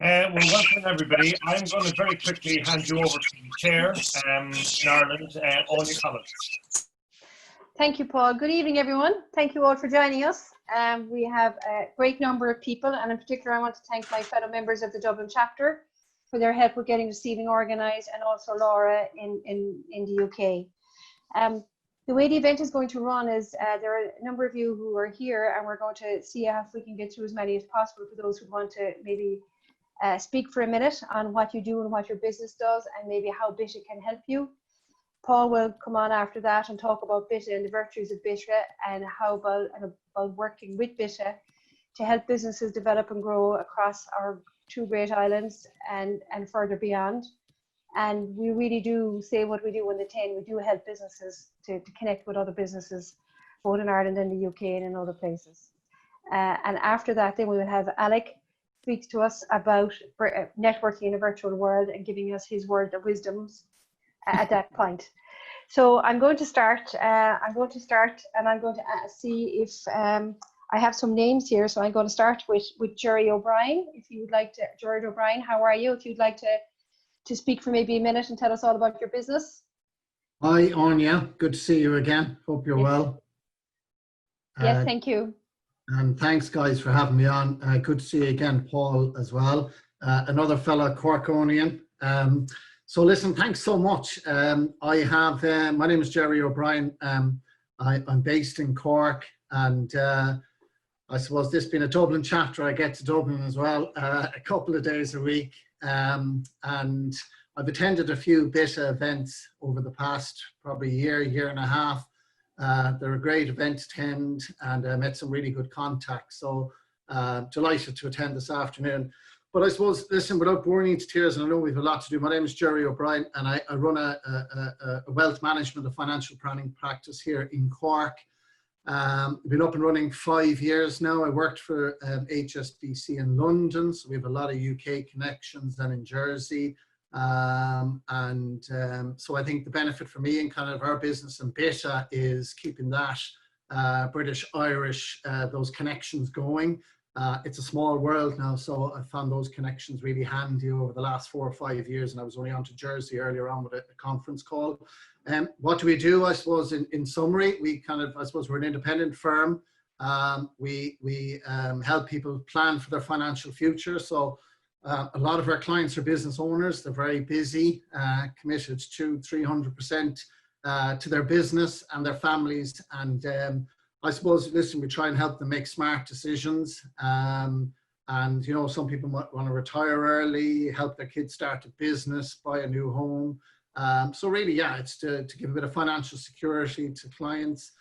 Well, welcome everybody. I'm going to very quickly hand you over to the chair in Ireland, Anya Collins. Thank you, Paul. Good evening, everyone. Thank you all for joining us. We have a great number of people, and in particular, I want to thank my fellow members of the Dublin chapter for their help with getting this evening organised, and also Laura in the UK. The way the event is going to run is there are a number of you who are here, and we're going to see if we can get through as many as possible for those who want to maybe speak for a minute on what you do and what your business does, and maybe how BITA can help you. Paul will come on after that and talk about BITA and the virtues of BITA, and how about working with BITA to help businesses develop and grow across our two great islands and further beyond. And we really do say what we do in the 10. We do help businesses to connect with other businesses, both in Ireland and the UK and in other places. And after that, then we will have Alec speak to us about networking in a virtual world and giving us his word of wisdoms at that point. So I'm going to start. And I'm going to see if I have some names here. So I'm going to start with Jerry O'Brien. If you would like to, George O'Brien, how are you? If you'd like to speak for maybe a minute and tell us all about your business. Hi, Anya. Good to see you again. Hope you're well. Yes, thank you. And thanks, guys, for having me on. Good to see you again, Paul, as well. Another fellow Corkonian. So listen, thanks so much. My name is Jerry O'Brien. I'm based in Cork, and I suppose this being a Dublin chapter, I get to Dublin as well a couple of days a week. And I've attended a few BITA events over the past probably year and a half. They're a great event to attend, and I met some really good contacts. So delighted to attend this afternoon. But I suppose, listen, without boring you to tears, and I know we have a lot to do, my name is Jerry O'Brien, and I run a wealth management and financial planning practice here in Cork. I've been up and running 5 years now. I worked for HSBC in London, so we have a lot of UK connections, then in Jersey. So I think the benefit for me in kind of our business and BITA is keeping that British, Irish, those connections going. It's a small world now, so I found those connections really handy over the last 4 or 5 years, and I was only on to Jersey earlier on with a conference call. What do we do? I suppose in summary, we're an independent firm. We help people plan for their financial future. So a lot of our clients are business owners. They're very busy, committed to 300% to their business and their families. And I suppose, listen, we try and help them make smart decisions. And, you know, some people might want to retire early, help their kids start a business, buy a new home. So really, yeah, it's to give a bit of financial security to clients.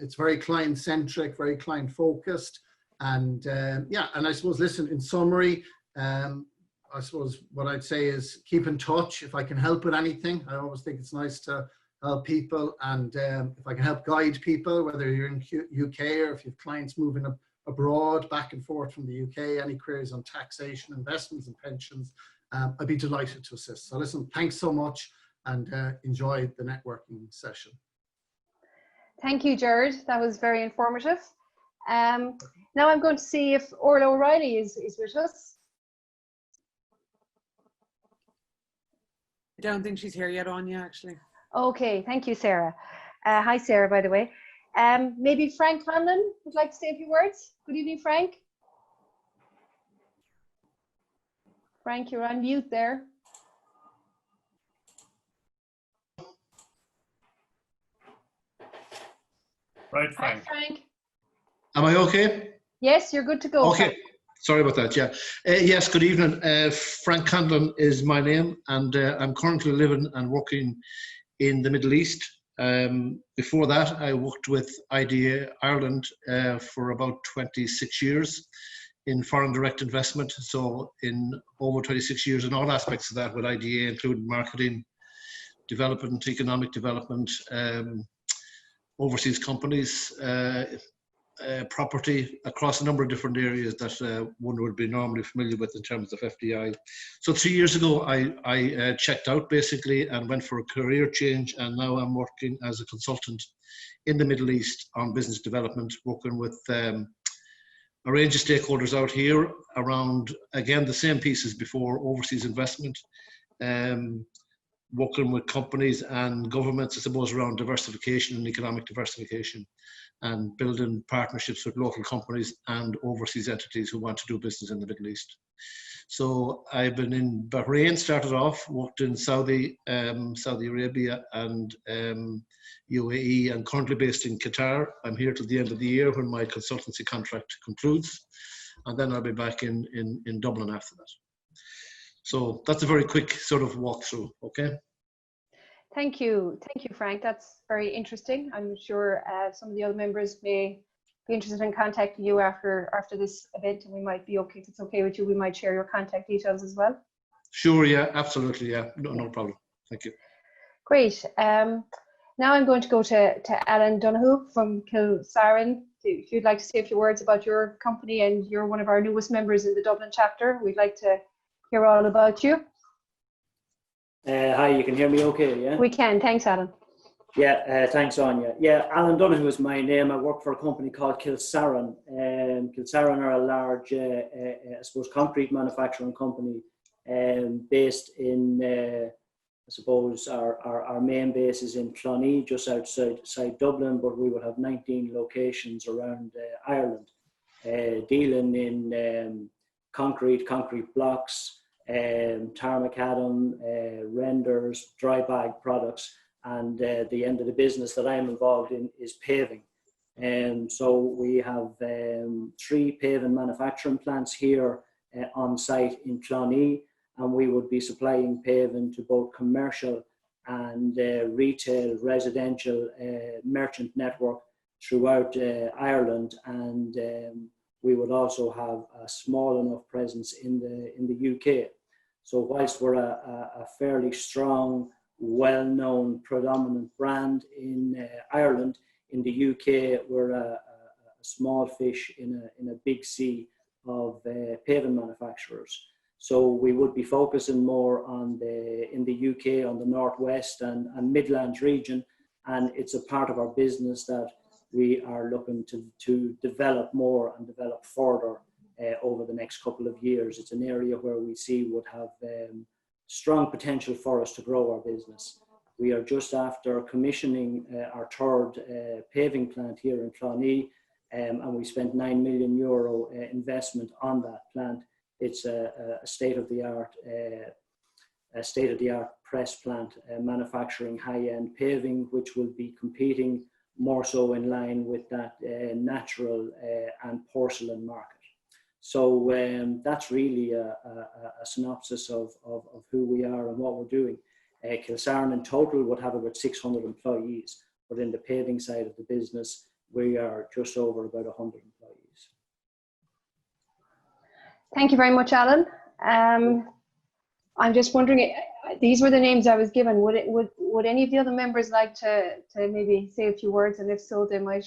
It's very client-centric, very client-focused. And yeah, and I suppose, listen, in summary, I suppose what I'd say is keep in touch. If I can help with anything, I always think it's nice to help people. And if I can help guide people, whether you're in UK or if you have clients moving abroad, back and forth from the UK, any queries on taxation, investments and pensions, I'd be delighted to assist. So listen, thanks so much, and enjoy the networking session. Thank you, Jared. That was very informative. Now I'm going to see if Orla O'Reilly is with us. I don't think she's here yet, Anya, actually. Okay, thank you, Sarah. Hi, Sarah, by the way. Maybe Frank Conlon would like to say a few words. Good evening, Frank. Frank, you're on mute there. Right, Frank. Hi, Frank. Am I okay? Yes, you're good to go. Okay. Frank. Sorry about that, yeah. Yes, good evening. Frank Conlon is my name, and I'm currently living and working in the Middle East. Before that, I worked with IDA Ireland for about 26 years in foreign direct investment. So in over 26 years in all aspects of that with IDA, including marketing, development, economic development, overseas companies, property, across a number of different areas that one would be normally familiar with in terms of FDI. So 3 years ago, I checked out basically and went for a career change, and now I'm working as a consultant in the Middle East on business development, working with a range of stakeholders out here around, again, the same pieces before: overseas investment, working with companies and governments, I suppose, around diversification and economic diversification, and building partnerships with local companies and overseas entities who want to do business in the Middle East. So I've been in Bahrain, started off, worked in Saudi Arabia and UAE, and currently based in Qatar. I'm here till the end of the year when my consultancy contract concludes, and then I'll be back in Dublin after that. So that's a very quick sort of walkthrough, okay? Thank you, Frank. That's very interesting. I'm sure some of the other members may be interested in contacting you after this event, and we might be okay, if it's okay with you, we might share your contact details as well. Sure, yeah, absolutely, yeah, no problem. Thank you. Great. Now I'm going to go to Alan Donoghue from Kilsaran. If you'd like to say a few words about your company, and you're one of our newest members in the Dublin chapter, we'd like to hear all about you. Hi, you can hear me okay, yeah? We can, thanks Alan. Yeah, thanks Anya. Yeah, Alan Donoghue is my name. I work for a company called Kilsaran. Kilsaran are a large, I suppose, concrete manufacturing company based in, I suppose, our main base is in Clonee, just outside Dublin, but we will have 19 locations around Ireland, dealing in concrete blocks, tarmacadam, renders, dry bag products, and the end of the business that I'm involved in is paving. So we have 3 paving manufacturing plants here on site in Clonee, and we would be supplying paving to both commercial and retail, residential, merchant network throughout Ireland, and we would also have a small enough presence in the UK. So whilst we're a fairly strong, well-known, predominant brand in Ireland, in the UK we're a small fish in a big sea of paving manufacturers. So we would be focusing more on in the UK on the northwest and Midlands region, and it's a part of our business that we are looking to develop more and develop further over the next couple of years. It's an area where we see would have strong potential for us to grow our business. We are just after commissioning our 3rd paving plant here in Clonee, and we spent €9 million investment on that plant. It's a state-of-the-art press plant manufacturing high-end paving, which will be competing more so in line with that natural and porcelain market. So that's really a synopsis of who we are and what we're doing. Kilsaran in total would have about 600 employees, but in the paving side of the business, we are just over about 100 employees. Thank you very much, Alan. I'm just wondering, these were the names I was given. Would any of the other members like to maybe say a few words, and if so, they might.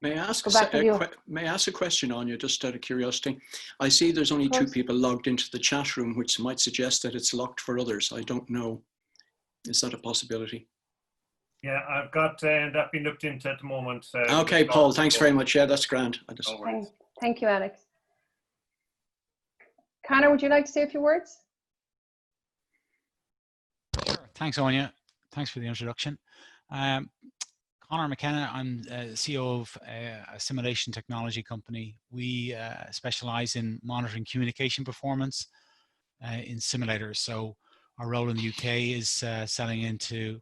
May I ask a question, Anya, just out of curiosity? I see there's only 2 people logged into the chat room, which might suggest that it's locked for others. I don't know. Is that a possibility? Yeah, I've got that being looked into at the moment. Okay, Paul, thanks very much. Yeah, that's grand. Thank you, Alex. Connor, would you like to say a few words? Sure. Thanks, Anya. Thanks for the introduction. Conor McKenna, I'm CEO of a simulation technology company. We specialize in monitoring communication performance in simulators. So our role in the UK is selling into,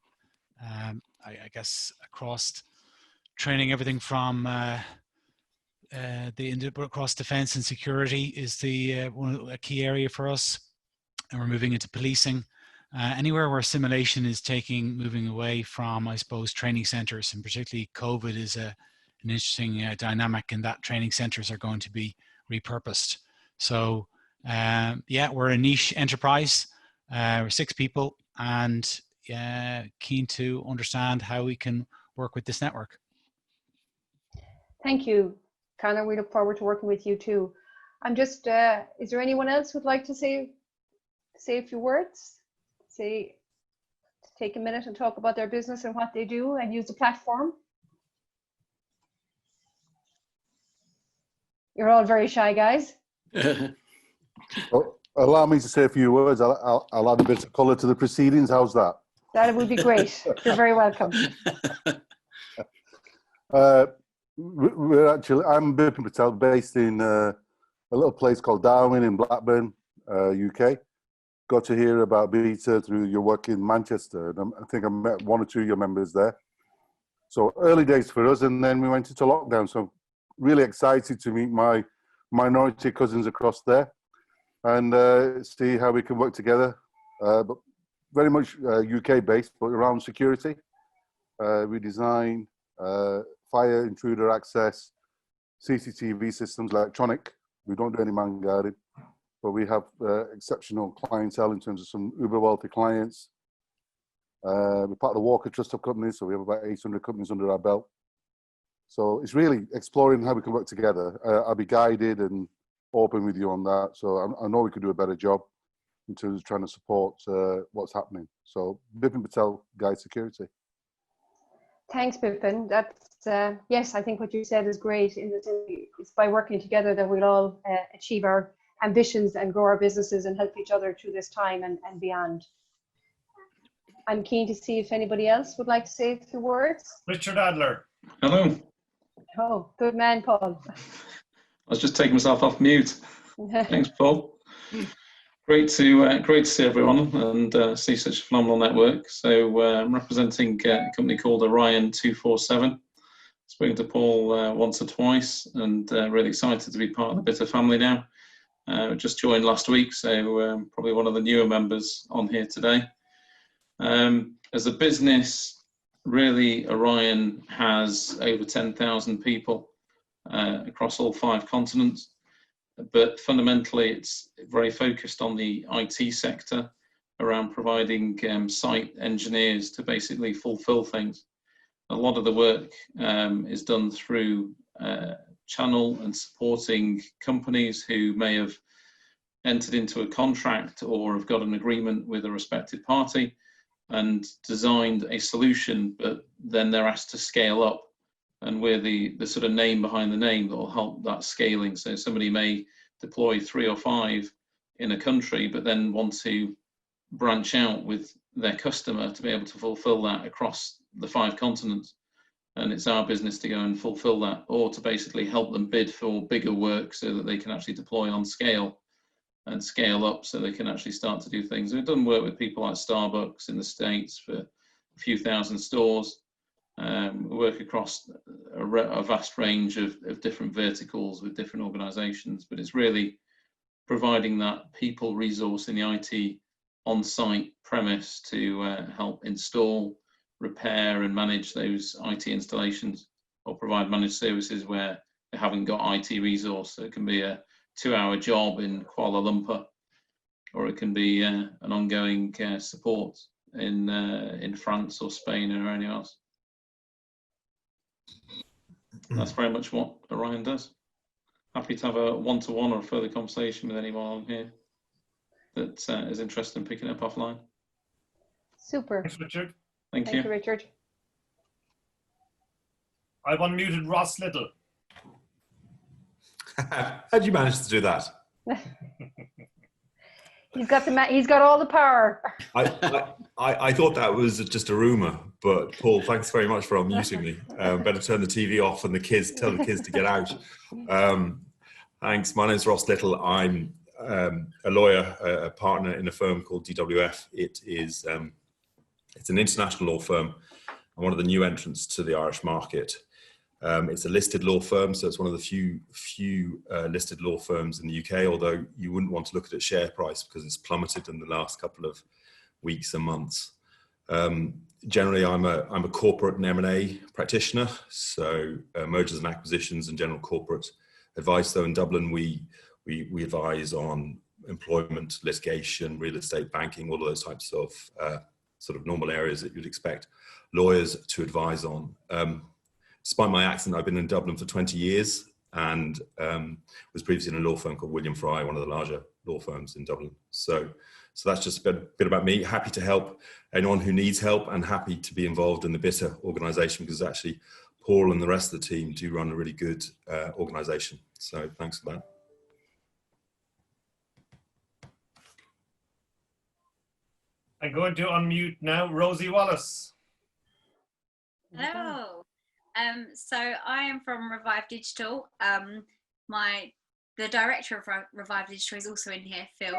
I guess, across training, everything from across defence and security is a key area for us, and we're moving into policing. Anywhere where simulation is moving away from, I suppose, training centres, and particularly COVID is an interesting dynamic in that training centres are going to be repurposed. So yeah, we're a niche enterprise. We're 6 people, and keen to understand how we can work with this network. Thank you, Conor. We look forward to working with you too. I'm just, is there anyone else who'd like to say a few words? Take a minute and talk about their business and what they do and use the platform. You're all very shy guys. Well, allow me to say a few words. I'll add a bit of colour to the proceedings. How's that? That would be great. You're very welcome. I'm Bipin Patel, based in a little place called Darwin in Blackburn, UK. Got to hear about Beta through your work in Manchester, and I think I met one or two of your members there. So early days for us, and then we went into lockdown. So really excited to meet my minority cousins across there and see how we can work together. But very much UK based, but around security. We design fire intruder access, CCTV systems, electronic. We don't do any man guarded, but we have exceptional clientele in terms of some uber wealthy clients. We're part of the Walker Trust of companies, so we have about 800 companies under our belt. So it's really exploring how we can work together. I'll be guided and open with you on that. So I know we could do a better job in terms of trying to support what's happening. So Bipin Patel, Guide Security. Thanks, Bipin. That's yes, I think what you said is great. It's by working together that we'll all achieve our ambitions and grow our businesses and help each other through this time and beyond. I'm keen to see if anybody else would like to say a few words. Richard Adler. Hello. Oh, good man, Paul. I was just taking myself off mute. Thanks, Paul. Great to see everyone and see such a phenomenal network. So I'm representing a company called Orion 247. Spoken to Paul once or twice, and really excited to be part of the Bitter family now. Just joined last week, so probably one of the newer members on here today. As a business, really, Orion has over 10,000 people across all 5 continents. But fundamentally, it's very focused on the IT sector around providing site engineers to basically fulfill things. A lot of the work is done through channel and supporting companies who may have entered into a contract or have got an agreement with a respective party and designed a solution, but then they're asked to scale up. And we're the sort of name behind the name that will help that scaling. So somebody may deploy 3 or 5 in a country, but then want to branch out with their customer to be able to fulfill that across the 5 continents. And it's our business to go and fulfill that, or to basically help them bid for bigger work so that they can actually deploy on scale and scale up so they can actually start to do things. We've done work with people like Starbucks in the States for a few thousand stores. We work across a vast range of different verticals with different organizations, but it's really providing that people resource in the IT on-site premise to help install, repair and manage those IT installations, or provide managed services where they haven't got IT resource. So it can be a 2-hour job in Kuala Lumpur, or it can be an ongoing support in France or Spain or anywhere else. That's very much what Orion does. Happy to have a one-to-one or a further conversation with anyone on here that is interested in picking up offline. Super. Thanks, Richard. Thank you, Richard. I've unmuted Ross Little. How did you manage to do that? He's got all the power. I thought that was just a rumor, but Paul, thanks very much for unmuting me. Better turn the TV off and tell the kids to get out. Thanks. My name's Ross Little. I'm a lawyer, a partner in a firm called DWF. It's an international law firm and one of the new entrants to the Irish market. It's a listed law firm, so it's one of the few listed law firms in the UK, although you wouldn't want to look at its share price because it's plummeted in the last couple of weeks and months. Generally, I'm a corporate and M&A practitioner, so mergers and acquisitions and general corporate advice. Though in Dublin, we advise on employment, litigation, real estate, banking, all of those types of sort of normal areas that you'd expect lawyers to advise on. Despite my accent, I've been in Dublin for 20 years and was previously in a law firm called William Fry, one of the larger law firms in Dublin. So that's just a bit about me. Happy to help anyone who needs help and happy to be involved in the Bitter organisation, because actually Paul and the rest of the team do run a really good organisation. So thanks for that. I'm going to unmute now Rosie Wallace. Hello. So I am from Revive Digital. The director of Revive Digital is also in here, Phil.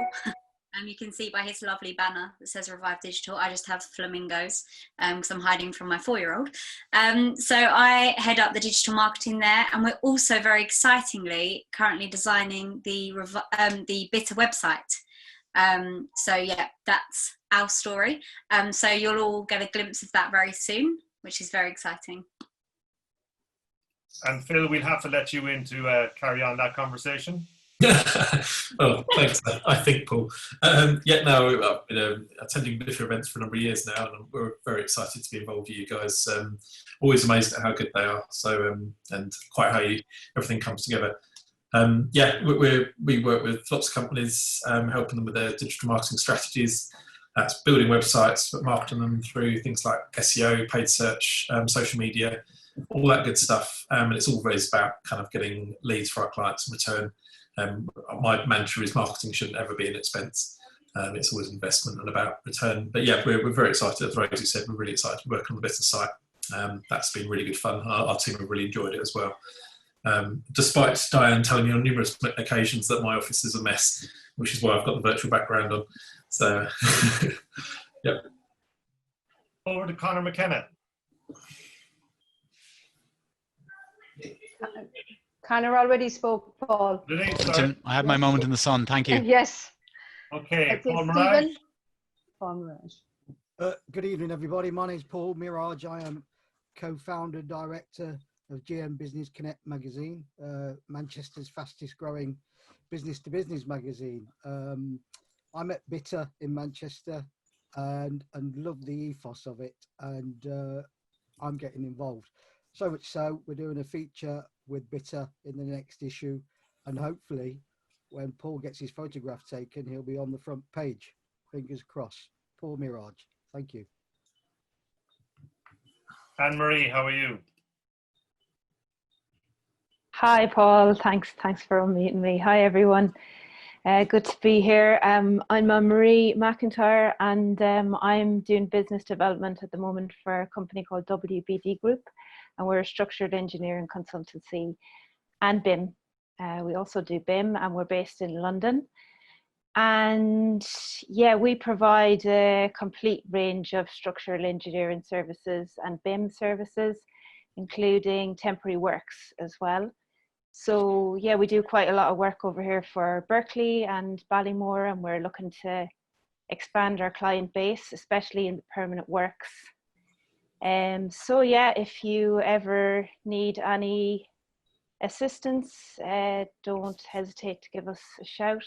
You can see by his lovely banner that says Revive Digital. I just have flamingos because I'm hiding from my 4-year-old. So I head up the digital marketing there, and we're also very excitingly currently designing the Bitter website. So yeah, that's our story. So you'll all get a glimpse of that very soon, which is very exciting. And Phil, we'll have to let you in to carry on that conversation. Well, thanks, I think, Paul. I've been attending Bitter events for a number of years now, and we're very excited to be involved with you guys. Always amazed at how good they are, so and quite how everything comes together. We work with lots of companies, helping them with their digital marketing strategies. That's building websites, but marketing them through things like SEO, paid search, social media, all that good stuff. And it's always about kind of getting leads for our clients in return. My mantra is marketing shouldn't ever be an expense. It's always investment and about return. But yeah, we're very excited. As Rosie said, we're really excited to work on the Bitter site. That's been really good fun. Our team have really enjoyed it as well. Despite Diane telling me on numerous occasions that my office is a mess, which is why I've got the virtual background on. So, yeah. Over to Conor McKenna. Conor already spoke, Paul. Did he? I had my moment in the sun. Thank you. Yes. Okay, Paul Mirage. Paul Mirage. Good evening, everybody. My name is Paul Mirage. I am co-founder, director of GM Business Connect magazine, Manchester's fastest growing business-to-business magazine. I met Bitter in Manchester and love the ethos of it, and I'm getting involved. So much so, we're doing a feature with Bitter in the next issue, and hopefully when Paul gets his photograph taken, he'll be on the front page. Fingers crossed. Paul Mirage. Thank you. Anne-Marie, how are you? Hi, Paul. Thanks for meeting me. Hi, everyone. Good to be here. I'm Anne-Marie McIntyre, and I'm doing business development at the moment for a company called WBD Group, and we're a structured engineering consultancy and BIM. We also do BIM, and we're based in London. And yeah, we provide a complete range of structural engineering services and BIM services, including temporary works as well. So yeah, we do quite a lot of work over here for Berkeley and Ballymore, and we're looking to expand our client base, especially in the permanent works. So yeah, if you ever need any assistance, don't hesitate to give us a shout.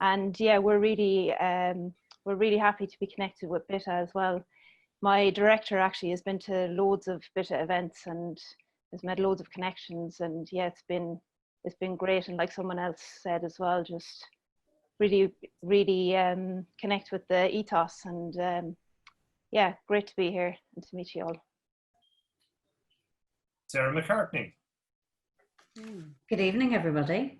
And yeah, we're really happy to be connected with Bitter as well. My director actually has been to loads of Bitter events and has made loads of connections, and yeah, it's been great. And like someone else said as well, just really connect with the ethos, and yeah, great to be here and to meet you all. Sarah McCartney. Good evening, everybody.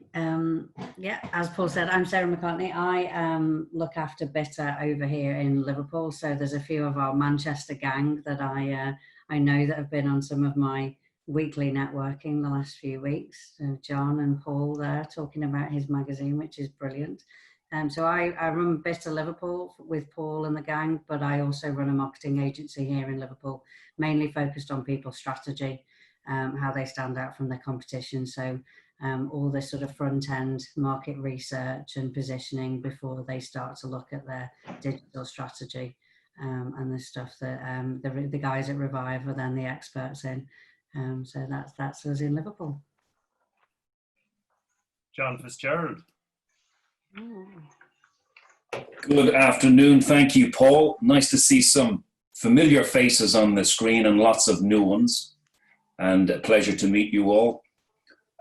Yeah, as Paul said, I'm Sarah McCartney. I look after Bitter over here in Liverpool. So there's a few of our Manchester gang that I know that have been on some of my weekly networking the last few weeks. So John and Paul there talking about his magazine, which is brilliant. So I run Bitter Liverpool with Paul and the gang, but I also run a marketing agency here in Liverpool, mainly focused on people strategy, how they stand out from their competition. So all this sort of front end market research and positioning before they start to look at their digital strategy, and the stuff that the guys at Revive are then the experts in. So that's us in Liverpool. John Fitzgerald. Good afternoon. Thank you, Paul. Nice to see some familiar faces on the screen and lots of new ones. And a pleasure to meet you all.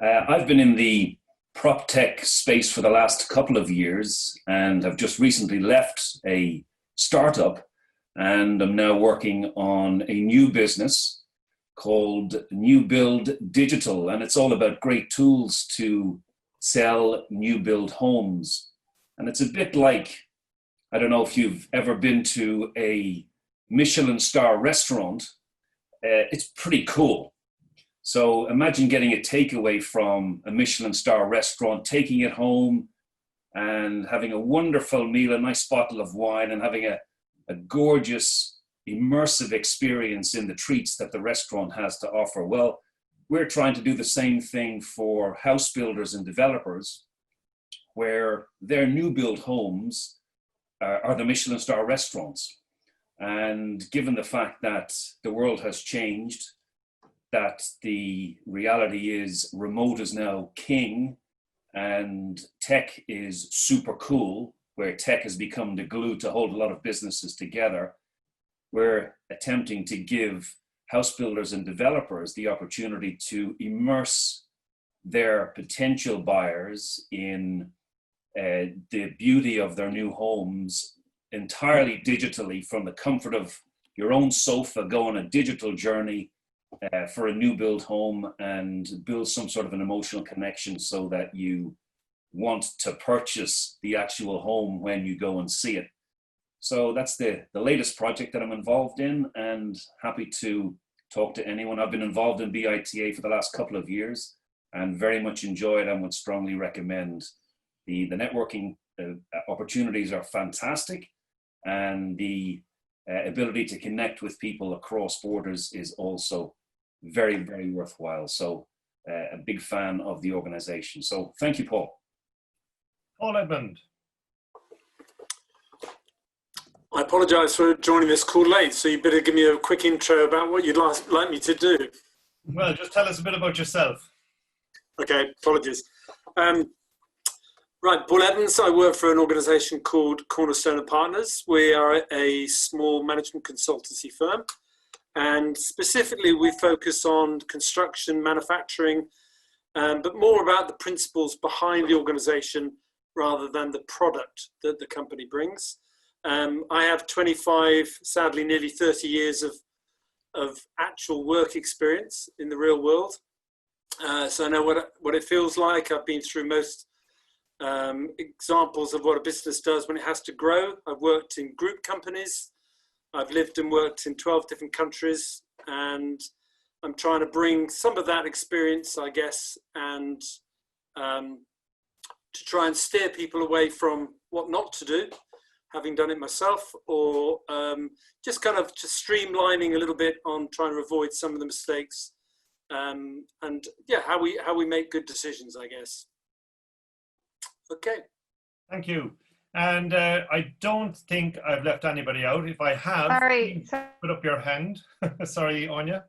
I've been in the prop tech space for the last couple of years and have just recently left a startup, and I'm now working on a new business called New Build Digital, and it's all about great tools to sell new build homes. And it's a bit like, I don't know if you've ever been to a Michelin star restaurant. It's pretty cool. So imagine getting a takeaway from a Michelin star restaurant, taking it home and having a wonderful meal, a nice bottle of wine, and having a gorgeous, immersive experience in the treats that the restaurant has to offer. Well, we're trying to do the same thing for house builders and developers, where their new build homes are the Michelin star restaurants. And given the fact that the world has changed, that the reality is remote is now king and tech is super cool, where tech has become the glue to hold a lot of businesses together, we're attempting to give house builders and developers the opportunity to immerse their potential buyers in the beauty of their new homes entirely digitally, from the comfort of your own sofa, go on a digital journey for a new build home and build some sort of an emotional connection so that you want to purchase the actual home when you go and see it. So that's the latest project that I'm involved in, and happy to talk to anyone. I've been involved in BITA for the last couple of years and very much enjoyed and would strongly recommend. The networking opportunities are fantastic, and the ability to connect with people across borders is also very, very worthwhile. So a big fan of the organization. So thank you, Paul. Paul Edmund. I apologise for joining this call late, so you better give me a quick intro about what you'd like me to do. Well, just tell us a bit about yourself. Okay, apologies. Right, Paul Evans. I work for an organisation called Cornerstone & Partners. We are a small management consultancy firm, and specifically we focus on construction, manufacturing, but more about the principles behind the organisation rather than the product that the company brings. I have 25, sadly nearly 30 years of actual work experience in the real world. So I know what it feels like. I've been through most examples of what a business does when it has to grow. I've worked in group companies. I've lived and worked in 12 different countries, and I'm trying to bring some of that experience, I guess, and to try and steer people away from what not to do, having done it myself, or just kind of just streamlining a little bit on trying to avoid some of the mistakes, and yeah, how we make good decisions, I guess. Okay. Thank you. And I don't think I've left anybody out. If I have, sorry. Put up your hand. Sorry, Anya.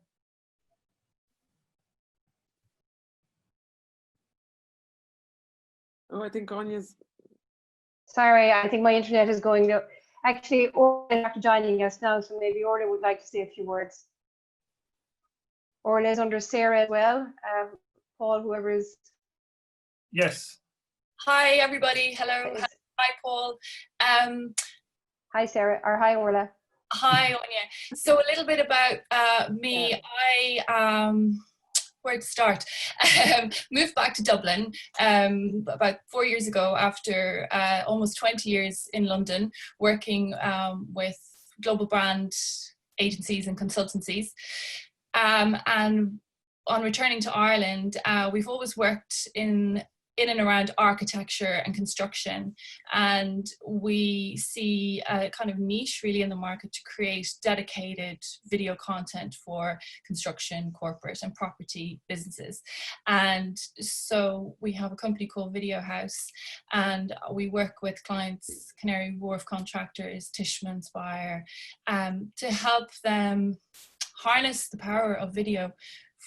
Oh, I think Anya's. Sorry, I think my internet is going. Actually, Orla is after joining us now, so maybe Orla would like to say a few words. Orla is under Sarah as well. Paul, whoever is. Yes. Hi, everybody. Hello. Hi, Paul. Hi, Sarah. Or hi, Orla. Hi, Anya. So a little bit about me. I where to start? Moved back to Dublin about 4 years ago after almost 20 years in London, working with global brand agencies and consultancies. And on returning to Ireland, we've always worked in and around architecture and construction, and we see a kind of niche really in the market to create dedicated video content for construction, corporate and property businesses. And so we have a company called Video House, and we work with clients, Canary Wharf contractors, Tishman, Spire, to help them harness the power of video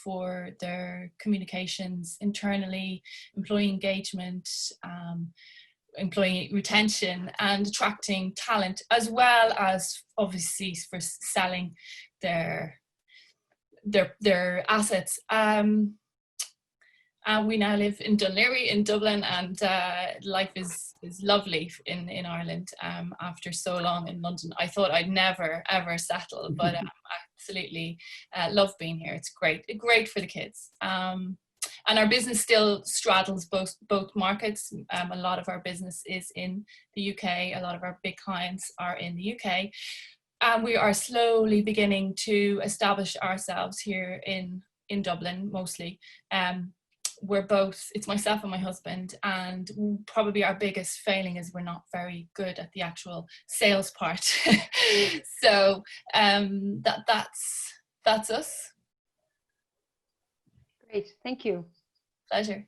for their communications internally, employee engagement, employee retention, and attracting talent, as well as obviously for selling their assets. And we now live in Dunleary in Dublin, and life is lovely in Ireland after so long in London. I thought I'd never ever settle, but absolutely love being here. It's great for the kids. And our business still straddles both markets. A lot of our business is in the UK. A lot of our big clients are in the UK. And we are slowly beginning to establish ourselves here in Dublin, mostly. We're both, it's myself and my husband, and probably our biggest failing is we're not very good at the actual sales part. So that's us. Great, thank you. Pleasure.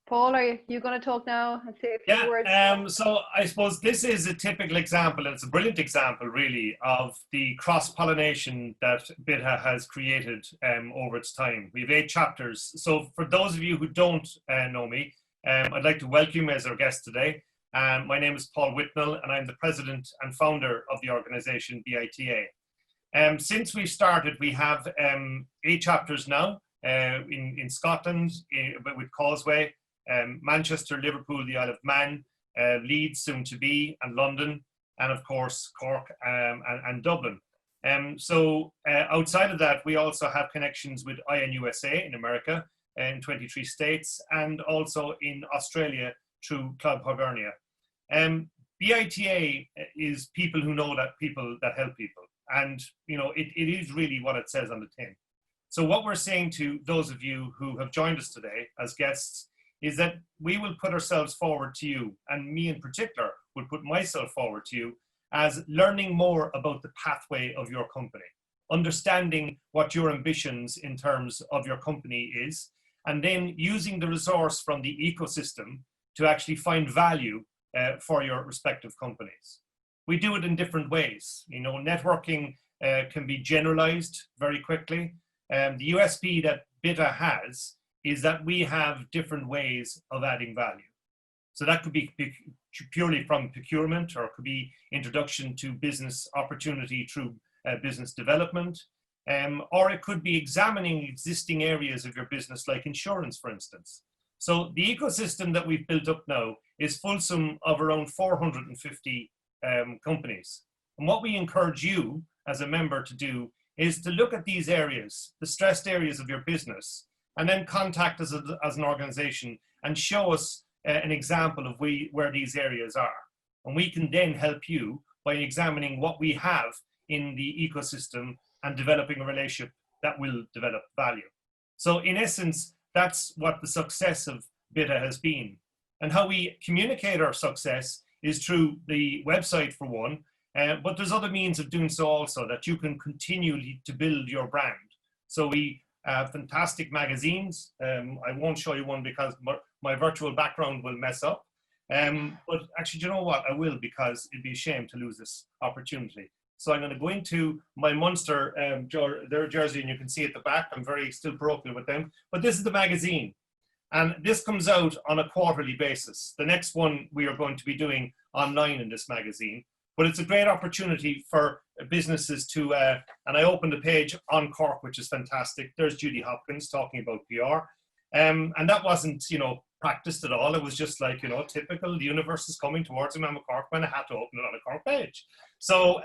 Paul, are you going to talk now and say a few words? So I suppose this is a typical example, and it's a brilliant example really, of the cross-pollination that BITA has created over its time. We have 8 chapters. So for those of you who don't know me, I'd like to welcome you as our guest today. My name is Paul Whitnell, and I'm the president and founder of the organization BITA. Since we started, we have 8 chapters now in Scotland with Causeway, Manchester, Liverpool, the Isle of Man, Leeds soon to be, and London, and of course Cork and Dublin. So outside of that, we also have connections with INUSA in America, in 23 states, and also in Australia through Club Hibernia. BITA is people who know that people that help people, and you know it is really what it says on the tin. So what we're saying to those of you who have joined us today as guests is that we will put ourselves forward to you, and me in particular will put myself forward to you as learning more about the pathway of your company, understanding what your ambitions in terms of your company is, and then using the resource from the ecosystem to actually find value for your respective companies. We do it in different ways. You know, networking can be generalized very quickly. The USP that BITA has is that we have different ways of adding value. So that could be purely from procurement, or it could be introduction to business opportunity through business development, or it could be examining existing areas of your business like insurance, for instance. So the ecosystem that we've built up now is fulsome of around 450 companies. And what we encourage you as a member to do is to look at these areas, the stressed areas of your business, and then contact us as an organization and show us an example of where these areas are. And we can then help you by examining what we have in the ecosystem and developing a relationship that will develop value. So in essence, that's what the success of BITA has been. And how we communicate our success is through the website for one, but there's other means of doing so also, that you can continue to build your brand. So we have fantastic magazines. I won't show you one because my virtual background will mess up. But actually, do you know what? I will, because it'd be a shame to lose this opportunity. So I'm going to go into my Munster their jersey, and you can see at the back, I'm still parochial with them. But this is the magazine. And this comes out on a quarterly basis. The next one we are going to be doing online in this magazine. But it's a great opportunity for businesses to, and I opened a page on Cork, which is fantastic. There's Judy Hopkins talking about PR. And that wasn't, practiced at all. It was just like, typical, the universe is coming towards him. I'm a Corkman, I had to open it on a Cork page. So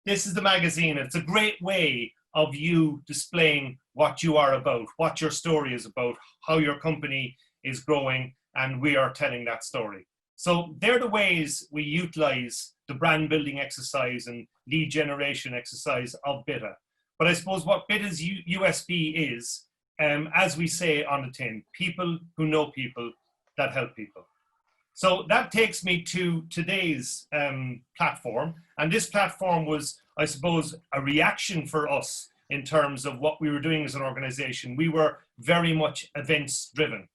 this is the magazine. It's a great way of you displaying what you are about, what your story is about, how your company is growing, and we are telling that story. So they're the ways we utilize the brand building exercise and lead generation exercise of BITA. But I suppose what BITA's USP is, as we say on the tin, people who know people that help people. So that takes me to today's platform. And this platform was, I suppose, a reaction for us in terms of what we were doing as an organization. We were very much events driven.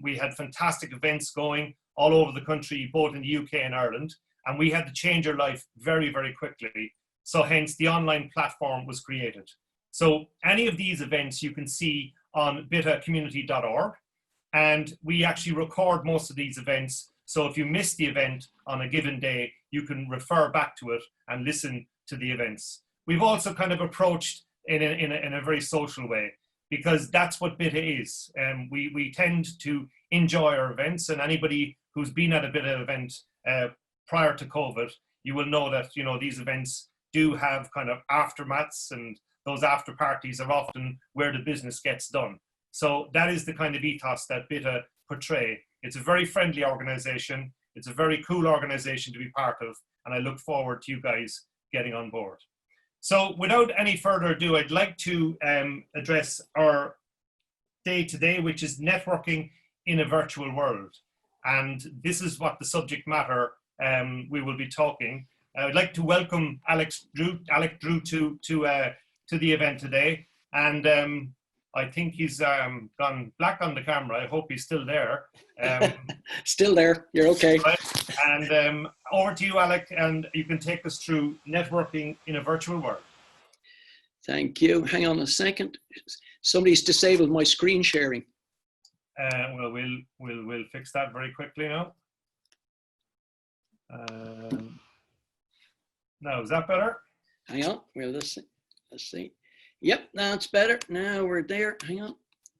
We had fantastic events going all over the country, both in the UK and Ireland. And we had to change our life very, very quickly. So hence the online platform was created. So any of these events you can see on bitacommunity.org. And we actually record most of these events. So if you miss the event on a given day, you can refer back to it and listen to the events. We've also kind of approached in a very social way, because that's what BITA is. We tend to enjoy our events, and anybody who's been at a BITA event prior to COVID, you will know that these events do have kind of aftermaths, and those after parties are often where the business gets done. So that is the kind of ethos that BITA portray. It's a very friendly organization. It's a very cool organization to be part of, and I look forward to you guys getting on board. So without any further ado, I'd like to address our day today, which is networking in a virtual world. And this is what the subject matter we will be talking. I'd like to welcome Alec Drew to the event today. And I think he's gone black on the camera. I hope he's still there. Still there, you're okay. Right. And over to you, Alec, and you can take us through networking in a virtual world. Thank you. Hang on a second. Somebody's disabled my screen sharing. Well, we'll fix that very quickly now. Now, is that better? Hang on. Well, let's see. Yep, that's better. Now we're there. Hang on.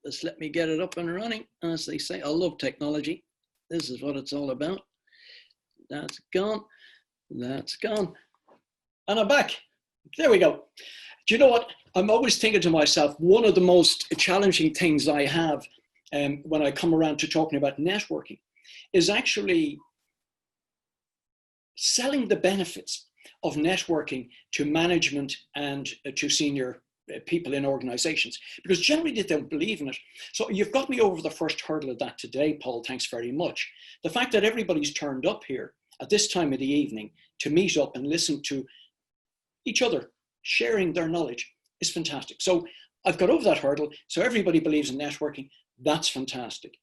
Just let me get it up and running. As they say, I love technology. This is what it's all about. That's gone. That's gone. And I'm back. There we go. Do you know what? I'm always thinking to myself, one of the most challenging things I have when I come around to talking about networking is actually selling the benefits of networking to management and to senior people in organizations, because generally they don't believe in it. So you've got me over the first hurdle of that today, Paul. Thanks very much. The fact that everybody's turned up here at this time of the evening to meet up and listen to each other sharing their knowledge is fantastic. So I've got over that hurdle. So everybody believes in networking. That's fantastic.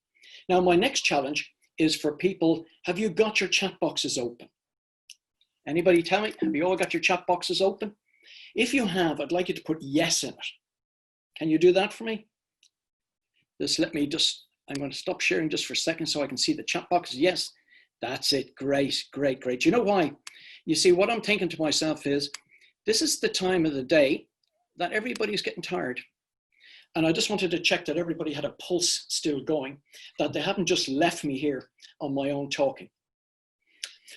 Now, my next challenge is for people, have you got your chat boxes open? Anybody tell me, have you all got your chat boxes open? If you have, I'd like you to put yes in it. Can you do that for me? I'm going to stop sharing just for a second so I can see the chat boxes. Yes, that's it. Great, great, great. You know why? You see, what I'm thinking to myself is, this is the time of the day that everybody's getting tired. And I just wanted to check that everybody had a pulse still going, that they haven't just left me here on my own talking.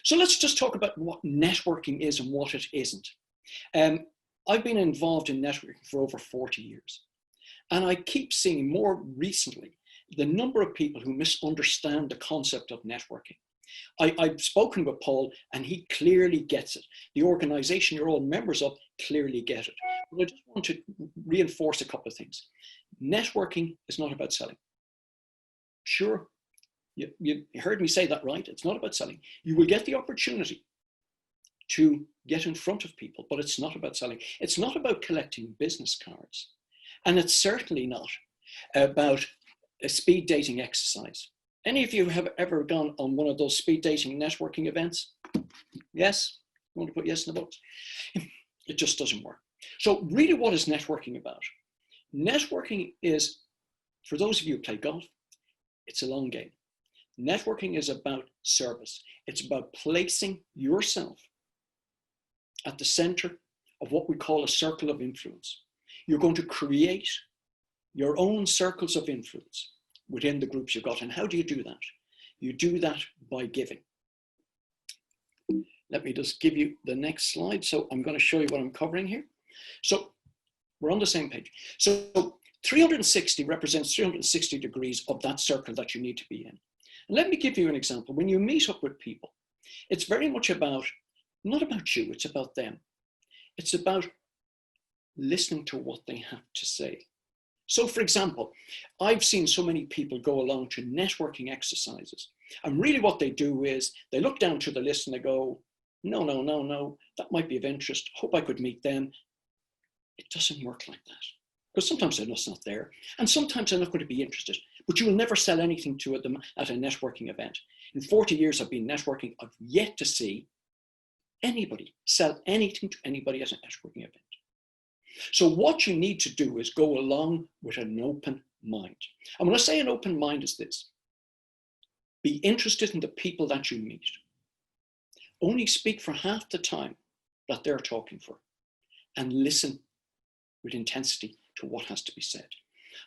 So let's just talk about what networking is and what it isn't. I've been involved in networking for over 40 years. And I keep seeing more recently the number of people who misunderstand the concept of networking. I've spoken with Paul and he clearly gets it. The organization you're all members of clearly get it. But I just want to reinforce a couple of things. Networking is not about selling. Sure, you heard me say that right. It's not about selling. You will get the opportunity to get in front of people, but it's not about selling. It's not about collecting business cards. And it's certainly not about a speed dating exercise. Any of you have ever gone on one of those speed dating networking events? Yes? You want to put yes in the box? It just doesn't work. So really, what is networking about? Networking is, for those of you who play golf, it's a long game. Networking is about service. It's about placing yourself at the center of what we call a circle of influence. You're going to create your own circles of influence within the groups you've got. And how do you do that? You do that by giving. Let me just give you the next slide. So I'm going to show you what I'm covering here. So we're on the same page. So 360 represents 360 degrees of that circle that you need to be in. And let me give you an example. When you meet up with people, it's very much about, not about you, it's about them. It's about listening to what they have to say. So for example, I've seen so many people go along to networking exercises. And really what they do is they look down to the list and they go, no, no, no, no, that might be of interest. Hope I could meet them. It doesn't work like that. Because sometimes they're just not there. And sometimes they're not going to be interested. But you will never sell anything to them at a networking event. In 40 years I've been networking, I've yet to see anybody sell anything to anybody at a networking event. So what you need to do is go along with an open mind. And when I say an open mind is this: be interested in the people that you meet. Only speak for half the time that they're talking for, and listen with intensity to what has to be said.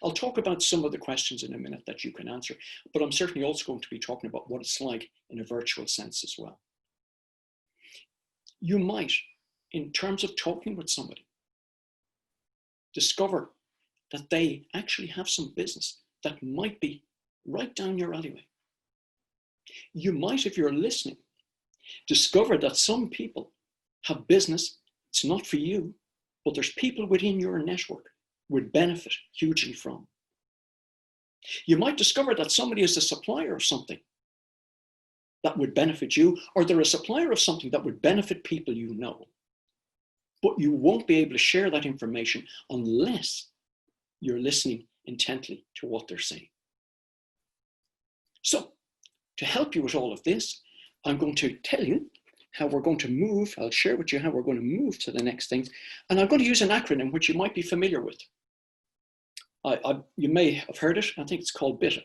I'll talk about some of the questions in a minute that you can answer, but I'm certainly also going to be talking about what it's like in a virtual sense as well. You might in terms of talking with somebody, discover that they actually have some business that might be right down your alleyway. You might, if you're listening, discover that some people have business, it's not for you, but there's people within your network would benefit hugely from. You might discover that somebody is a supplier of something that would benefit you, or they're a supplier of something that would benefit people you know. But you won't be able to share that information unless you're listening intently to what they're saying. So, to help you with all of this, I'm going to tell you how we're going to move. I'll share with you how we're going to move to the next things. And I'm going to use an acronym which you might be familiar with. You may have heard it. I think it's called BITA.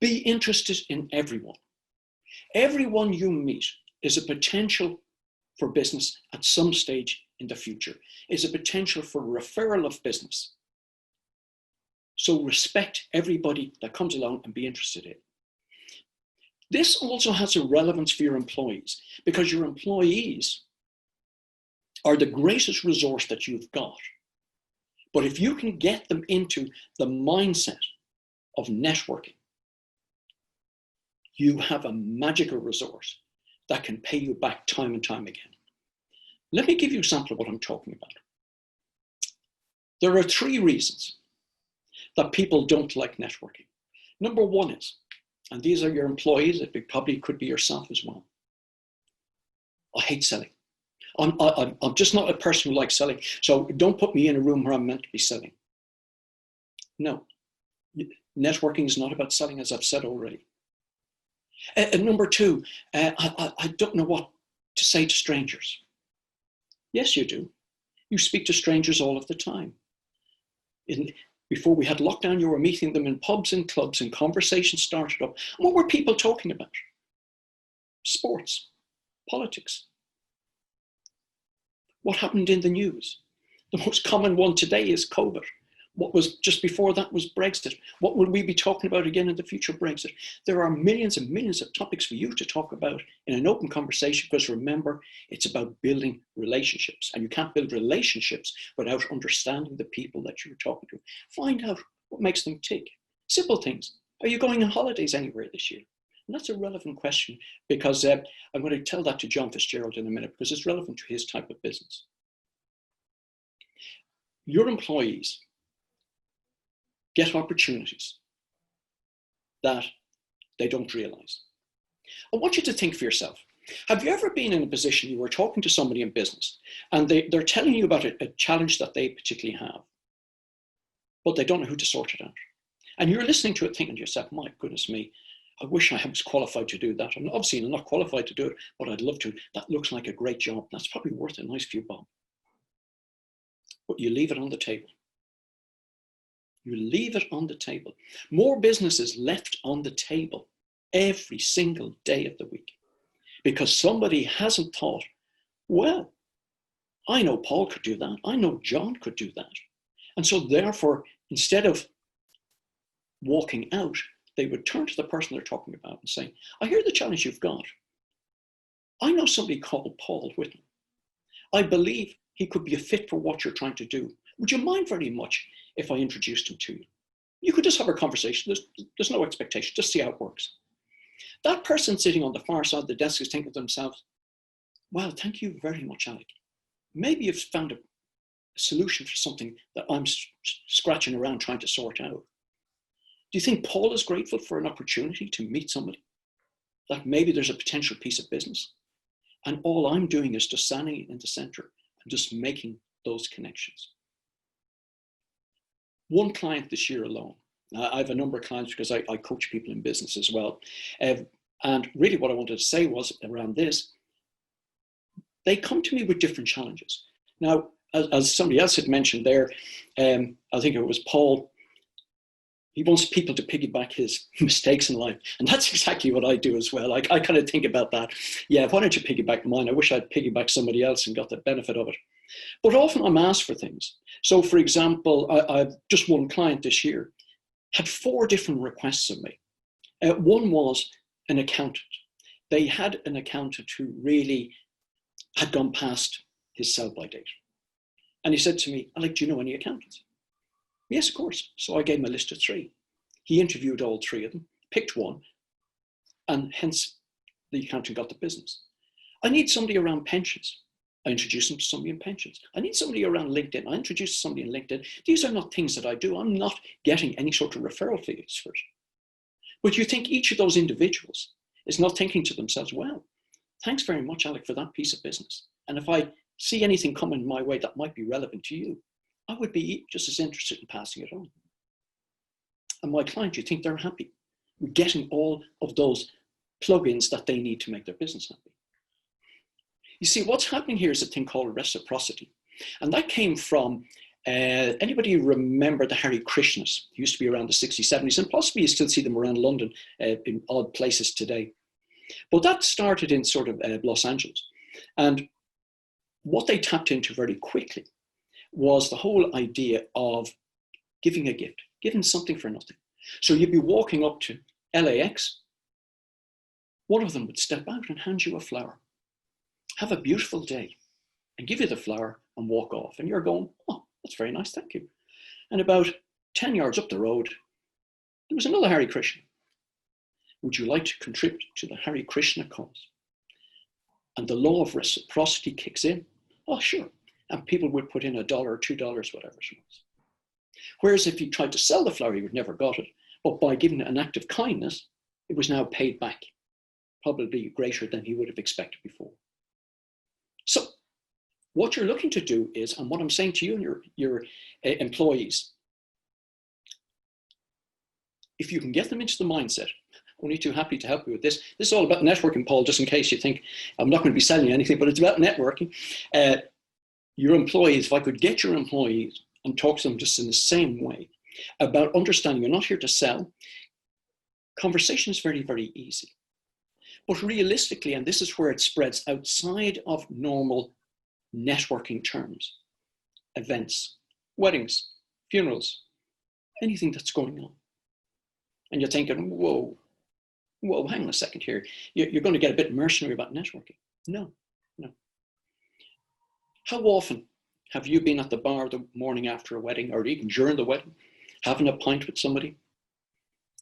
Be interested in everyone. Everyone you meet is a potential for business at some stage in the future, is a potential for referral of business. So respect everybody that comes along and be interested in. This also has a relevance for your employees, because your employees are the greatest resource that you've got. But if you can get them into the mindset of networking, you have a magical resource that can pay you back time and time again. Let me give you a sample of what I'm talking about. There are 3 reasons that people don't like networking. Number 1 is, and these are your employees, it probably could be yourself as well. I hate selling. I'm just not a person who likes selling. So don't put me in a room where I'm meant to be selling. No, networking is not about selling, as I've said already. And number 2, I don't know what to say to strangers. Yes, you do. You speak to strangers all of the time. Before we had lockdown, you were meeting them in pubs and clubs, and conversations started up. What were people talking about? Sports, politics. What happened in the news? The most common one today is COVID. What was just before that was Brexit. What will we be talking about again in the future? Brexit. There are millions and millions of topics for you to talk about in an open conversation, because remember, it's about building relationships, and you can't build relationships without understanding the people that you're talking to. Find out what makes them tick. Simple things. Are you going on holidays anywhere this year? And that's a relevant question, because I'm going to tell that to John Fitzgerald in a minute, because it's relevant to his type of business. Your employees get opportunities that they don't realize. I want you to think for yourself. Have you ever been in a position you were talking to somebody in business and they're telling you about a challenge that they particularly have, but they don't know who to sort it out? And you're listening to it thinking to yourself, my goodness me, I wish I was qualified to do that. I'm obviously not qualified to do it, but I'd love to. That looks like a great job. That's probably worth a nice few bob. But you leave it on the table. You leave it on the table. More business is left on the table every single day of the week because somebody hasn't thought, well, I know Paul could do that. I know John could do that. And so therefore, instead of walking out, they would turn to the person they're talking about and say, I hear the challenge you've got. I know somebody called Paul Whitman. I believe he could be a fit for what you're trying to do. Would you mind very much if I introduced him to you? You could just have a conversation. There's no expectation. Just see how it works. That person sitting on the far side of the desk is thinking to themselves, wow, thank you very much, Alec. Maybe you've found a solution for something that I'm scratching around trying to sort out. Do you think Paul is grateful for an opportunity to meet somebody that maybe there's a potential piece of business? And all I'm doing is just standing in the center and just making those connections. One client this year alone, I have a number of clients because I coach people in business as well. And really what I wanted to say was around this, they come to me with different challenges. Now, as somebody else had mentioned there, I think it was Paul, he wants people to piggyback his mistakes in life. And that's exactly what I do as well. I kind of think about that. Yeah, why don't you piggyback mine? I wish I'd piggyback somebody else and got the benefit of it. But often I'm asked for things. So for example, I've just one client this year had 4 different requests of me. One was an accountant. They had an accountant who really had gone past his sell-by date. And he said to me, Alec, do you know any accountants? Yes, of course. So I gave him a list of 3. He interviewed all 3 of them, picked one, and hence the accountant got the business. I need somebody around pensions. I introduced him to somebody in pensions. I need somebody around LinkedIn. I introduced somebody in LinkedIn. These are not things that I do. I'm not getting any sort of referral fees for it. But you think each of those individuals is not thinking to themselves, well, thanks very much, Alec, for that piece of business. And if I see anything coming my way that might be relevant to you, I would be just as interested in passing it on. And my client, you think they're happy with getting all of those plugins that they need to make their business happy. You see, what's happening here is a thing called reciprocity. And that came from, anybody remember the Hare Krishnas? He used to be around the 60s, 70s, and possibly you still see them around London in odd places today. But that started in sort of Los Angeles. And what they tapped into very quickly was the whole idea of giving a gift, giving something for nothing. So you'd be walking up to LAX, one of them would step out and hand you a flower. Have a beautiful day, and give you the flower and walk off. And you're going, oh, that's very nice, thank you. And about 10 yards up the road, there was another Hare Krishna. Would you like to contribute to the Hare Krishna cause? And the law of reciprocity kicks in. Oh, sure. And people would put in $1 or $2, whatever it was. Whereas if you tried to sell the flower, you would never got it. But by giving an act of kindness, it was now paid back, probably greater than he would have expected before. So what you're looking to do is, and what I'm saying to you and your employees, if you can get them into the mindset, only too happy to help you with this. This is all about networking, Paul, just in case you think I'm not going to be selling you anything, but it's about networking. Your employees, if I could get your employees and talk to them just in the same way about understanding you're not here to sell, conversation is very, very easy. But realistically, and this is where it spreads outside of normal networking terms, events, weddings, funerals, anything that's going on. And you're thinking, whoa, hang on a second here. You're going to get a bit mercenary about networking. No. How often have you been at the bar the morning after a wedding, or even during the wedding, having a pint with somebody?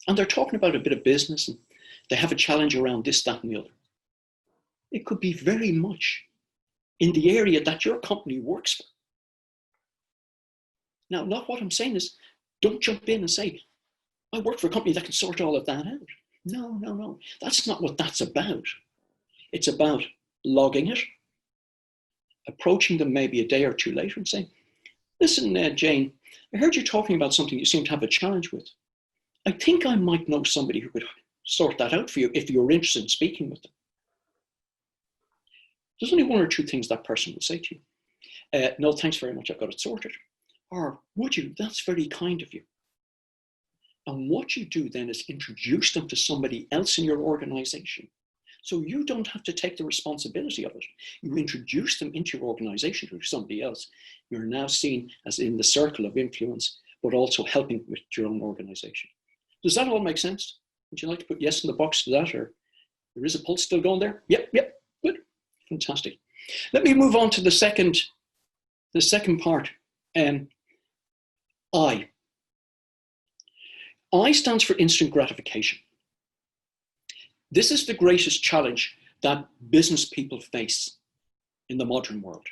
And they're talking about a bit of business, and they have a challenge around this, that, and the other. It could be very much in the area that your company works for. Now, not what I'm saying is, don't jump in and say, I work for a company that can sort all of that out. No. That's not what that's about. It's about logging it, approaching them maybe a day or two later and saying, listen, Jane, I heard you talking about something you seem to have a challenge with. I think I might know somebody who could sort that out for you if you're interested in speaking with them. There's only 1 or 2 things that person will say to you. No, thanks very much, I've got it sorted. Or, would you? That's very kind of you. And what you do then is introduce them to somebody else in your organization. So you don't have to take the responsibility of it. You introduce them into your organization to somebody else. You're now seen as in the circle of influence, but also helping with your own organization. Does that all make sense? Would you like to put yes in the box to that, or there is a pulse still going there? Yep, good, fantastic. Let me move on to the second part. I stands for instant gratification. This is the greatest challenge that business people face in the modern world.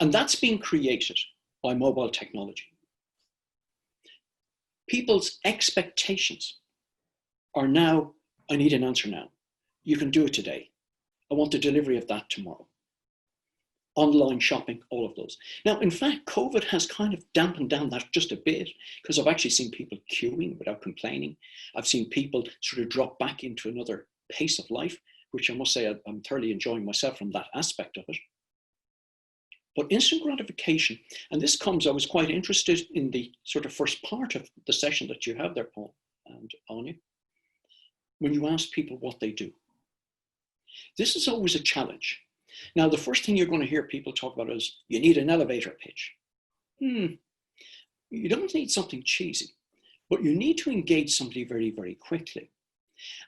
And that's being created by mobile technology. People's expectations are now, I need an answer now. You can do it today. I want the delivery of that tomorrow. Online shopping, all of those. Now, in fact, COVID has kind of dampened down that just a bit, because I've actually seen people queuing without complaining. I've seen people sort of drop back into another pace of life, which I must say I'm thoroughly enjoying myself from that aspect of it. But instant gratification, and this comes, I was quite interested in the sort of first part of the session that you have there, Paul and Anya, when you ask people what they do. This is always a challenge. Now, the first thing you're going to hear people talk about is, you need an elevator pitch. You don't need something cheesy, but you need to engage somebody very, very quickly.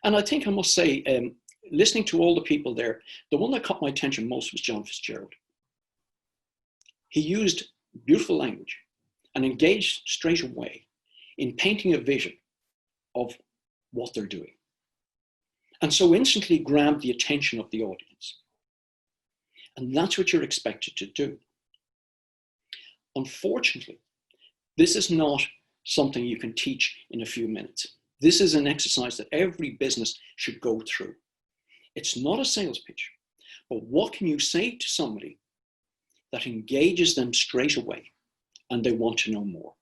And I think I must say, listening to all the people there, the one that caught my attention most was John Fitzgerald. He used beautiful language and engaged straight away in painting a vision of what they're doing. And so instantly grabbed the attention of the audience. And that's what you're expected to do. Unfortunately, this is not something you can teach in a few minutes. This is an exercise that every business should go through. It's not a sales pitch, but what can you say to somebody that engages them straight away and they want to know more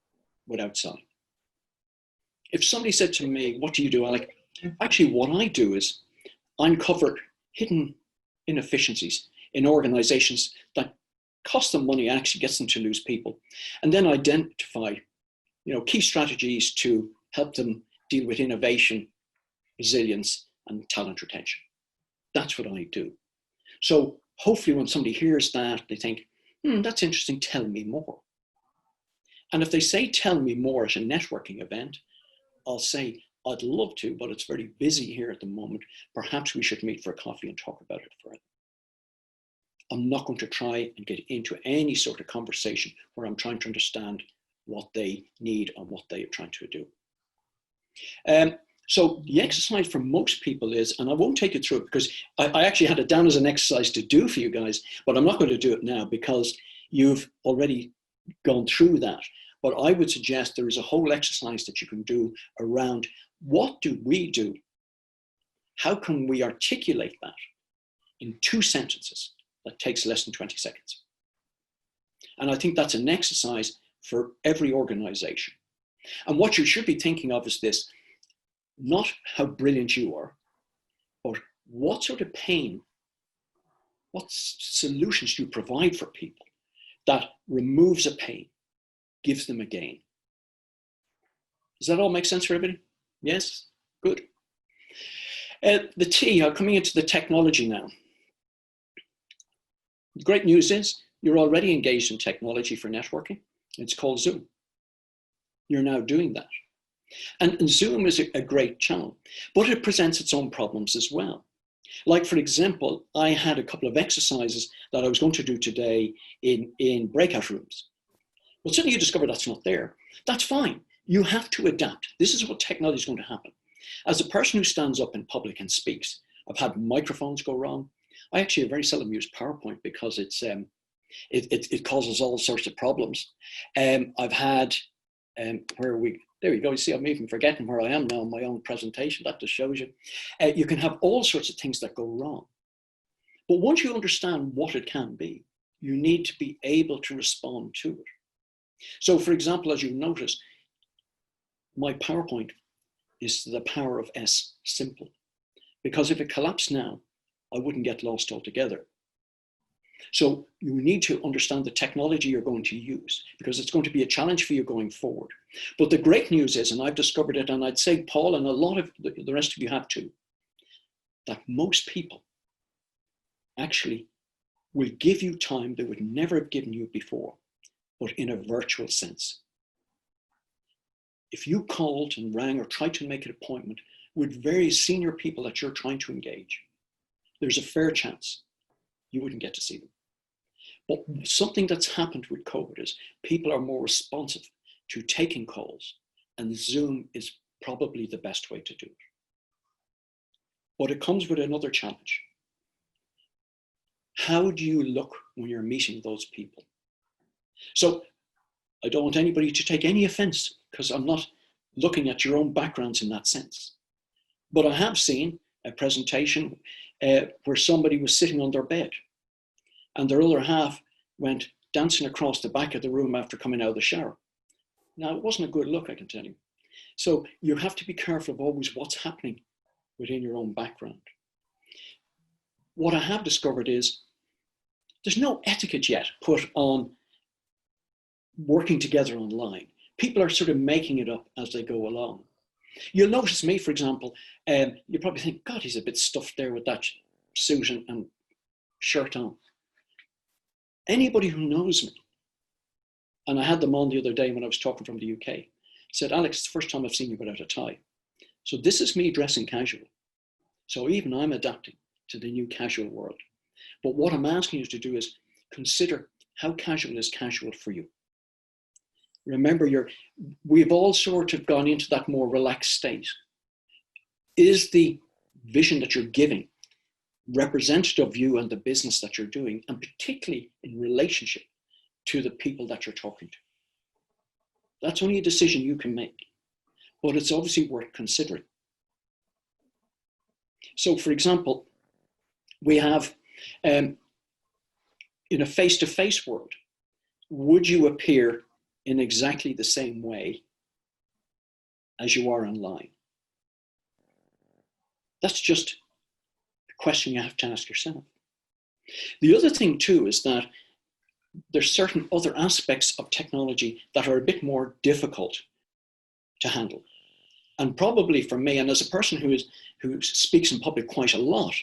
without selling? If somebody said to me, what do you do, Alec? Actually, what I do is uncover hidden inefficiencies in organizations that cost them money and actually gets them to lose people, and then identify, key strategies to help them deal with innovation, resilience, and talent retention. That's what I do. So hopefully when somebody hears that, they think, that's interesting, tell me more. And if they say, tell me more at a networking event, I'll say, I'd love to, but it's very busy here at the moment. Perhaps we should meet for a coffee and talk about it further. I'm not going to try and get into any sort of conversation where I'm trying to understand what they need and what they are trying to do. So the exercise for most people is, and I won't take you through it because I actually had it down as an exercise to do for you guys, but I'm not going to do it now because you've already gone through that. But I would suggest there is a whole exercise that you can do around what do we do? How can we articulate that in 2 sentences that takes less than 20 seconds? And I think that's an exercise for every organization. And what you should be thinking of is this, not how brilliant you are, but what sort of pain, what solutions do you provide for people that removes a pain, gives them a gain. Does that all make sense for everybody? Yes? Good. The T, coming into the technology now. The great news is you're already engaged in technology for networking. It's called Zoom. You're now doing that. And Zoom is a great channel, but it presents its own problems as well. Like, for example, I had a couple of exercises that I was going to do today in breakout rooms. Well, suddenly you discover that's not there. That's fine. You have to adapt. This is what technology is going to happen. As a person who stands up in public and speaks, I've had microphones go wrong. I actually very seldom use PowerPoint because it causes all sorts of problems. I've had, where are we? There you go. You see, I'm even forgetting where I am now in my own presentation. That just shows you. You can have all sorts of things that go wrong. But once you understand what it can be, you need to be able to respond to it. So, for example, as you notice, my PowerPoint is the power of S, simple. Because if it collapsed now, I wouldn't get lost altogether. So you need to understand the technology you're going to use because it's going to be a challenge for you going forward. But the great news is, and I've discovered it, and I'd say Paul and a lot of the rest of you have too, that most people actually will give you time they would never have given you before, but in a virtual sense. If you called and rang or tried to make an appointment with very senior people that you're trying to engage, there's a fair chance you wouldn't get to see them. But something that's happened with COVID is people are more responsive to taking calls, and Zoom is probably the best way to do it. But it comes with another challenge. How do you look when you're meeting those people? So I don't want anybody to take any offense because I'm not looking at your own backgrounds in that sense. But I have seen a presentation where somebody was sitting on their bed and their other half went dancing across the back of the room after coming out of the shower. Now, it wasn't a good look, I can tell you. So you have to be careful of always what's happening within your own background. What I have discovered is there's no etiquette yet put on working together online. People are sort of making it up as they go along. You'll notice me, for example, you probably think, God, he's a bit stuffed there with that suit and shirt on. Anybody who knows me, and I had them on the other day when I was talking from the UK, said, Alex, it's the first time I've seen you without a tie. So this is me dressing casual. So even I'm adapting to the new casual world. But what I'm asking you to do is consider how casual is casual for you. Remember, we've all sort of gone into that more relaxed state. Is the vision that you're giving representative of you and the business that you're doing, and particularly in relationship to the people that you're talking to? That's only a decision you can make, but it's obviously worth considering. So, for example, we have, in a face-to-face world, would you appear in exactly the same way as you are online? That's just a question you have to ask yourself. The other thing too is that there's certain other aspects of technology that are a bit more difficult to handle. And probably for me, and as a person who speaks in public quite a lot,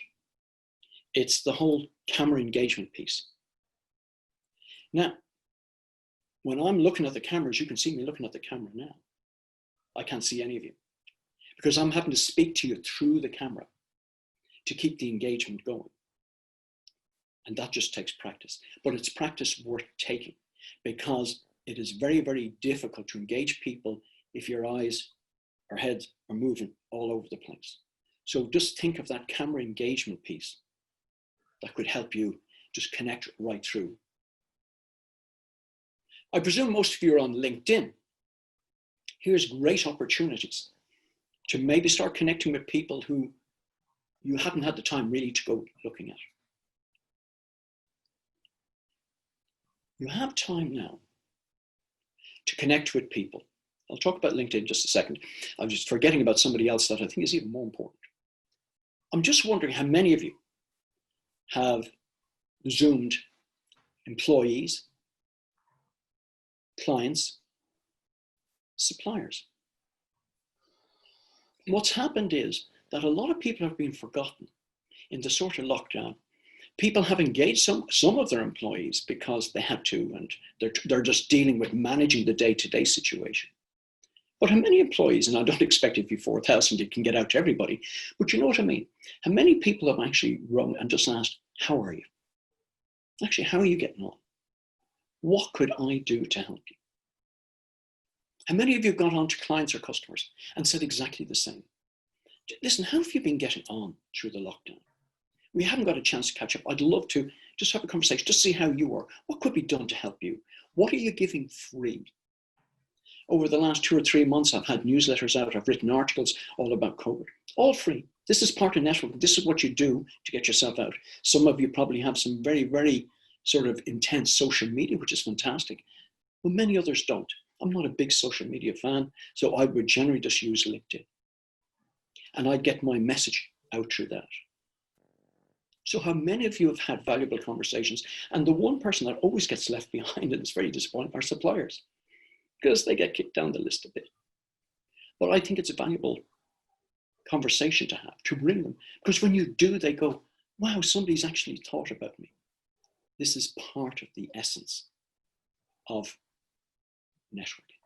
it's the whole camera engagement piece. Now, when I'm looking at the cameras, you can see me looking at the camera now. I can't see any of you because I'm having to speak to you through the camera to keep the engagement going. And that just takes practice, but it's practice worth taking because it is very, very difficult to engage people if your eyes or heads are moving all over the place. So just think of that camera engagement piece that could help you just connect right through. I presume most of you are on LinkedIn. Here's great opportunities to maybe start connecting with people who you haven't had the time really to go looking at. You have time now to connect with people. I'll talk about LinkedIn in just a second. I'm just forgetting about somebody else that I think is even more important. I'm just wondering how many of you have Zoomed employees, clients, suppliers. What's happened is that a lot of people have been forgotten in the sort of lockdown. People have engaged some of their employees because they had to, and they're just dealing with managing the day-to-day situation. But how many employees, and I don't expect if you're 4,000 you can get out to everybody, but you know what I mean? How many people have actually rung and just asked, how are you? Actually, how are you getting on? What could I do to help you? How many of you got on to clients or customers and said exactly the same? Listen, how have you been getting on through the lockdown? We haven't got a chance to catch up. I'd love to just have a conversation, just see how you are. What could be done to help you? What are you giving free? Over the last 2 or 3 months, I've had newsletters out. I've written articles all about COVID, all free. This is part of networking. This is what you do to get yourself out. Some of you probably have some very, very sort of intense social media, which is fantastic, but many others don't. I'm not a big social media fan, so I would generally just use LinkedIn. And I get my message out through that. So how many of you have had valuable conversations? And the one person that always gets left behind, and it's very disappointing, are suppliers, because they get kicked down the list a bit. But I think it's a valuable conversation to have, to bring them. Because when you do, they go, wow, somebody's actually thought about me. This is part of the essence of networking.